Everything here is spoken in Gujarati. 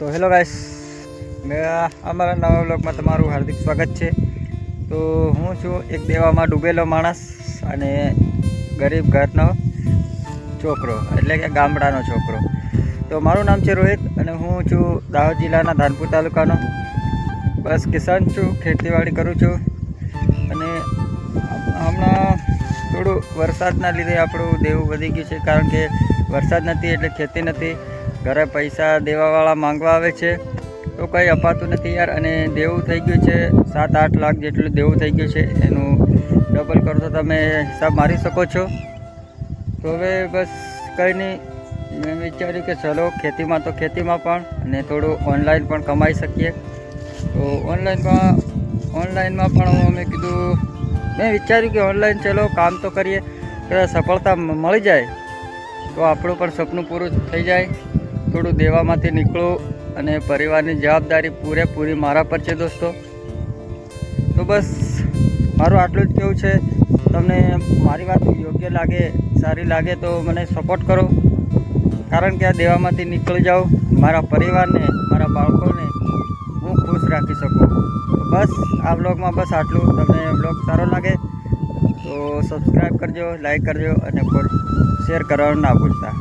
તો હેલો ગાઈસ, અમારા નવા વ્લોગમાં તમારું હાર્દિક સ્વાગત છે. તો હું છું એક દેવામાં ડૂબેલો માણસ અને ગરીબ ઘરનો છોકરો, એટલે કે ગામડાનો છોકરો. તો મારું નામ છે રોહિત અને હું છું દાહોદ જિલ્લાના ધાનપુર તાલુકાનો. બસ કિસાન છું, ખેતીવાડી કરું છું. અને હમણાં થોડું વરસાદના લીધે આપણું દેવું વધી ગયું છે, કારણ કે વરસાદ નથી એટલે ખેતી નથી. ઘરે પૈસા દેવાવાળા માંગવા આવે છે તો કંઈ અપાતું નથી યાર. અને દેવું થઈ ગયું છે 7-8 લાખ જેટલું દેવું થઈ ગયું છે. એનું ડબલ કરો તો તમે હિસાબ મારી શકો છો. તો હવે બસ કંઈ નહીં, મેં વિચાર્યું કે ચલો ખેતીમાં તો ખેતીમાં પણ અને થોડું ઓનલાઈન પણ કમાઈ શકીએ. તો ઓનલાઈનમાં પણ અમે કીધું, મેં વિચાર્યું કે ઓનલાઈન ચલો કામ તો કરીએ, કદાચ સફળતા મળી જાય તો આપણું પણ સપનું પૂરું થઈ જાય. થોડું દેવામાંથી નીકળું અને પરિવારની જવાબદારી પૂરેપૂરી મારા પર છે દોસ્તો. તો બસ મારું આટલું જ કહેવું છે. તમને મારી વાત યોગ્ય લાગે, સારી લાગે તો મને સપોર્ટ કરો, કારણ કે આ દેવામાંથી નીકળી જાઉં, મારા પરિવારને, મારા બાળકોને હું ખુશ રાખી શકું. તો બસ આ બ્લોગમાં બસ આટલું. તમને બ્લોગ સારો લાગે તો સબસ્ક્રાઈબ કરજો, લાઈક કરજો અને શેર કરવાનું ના ભૂલતા.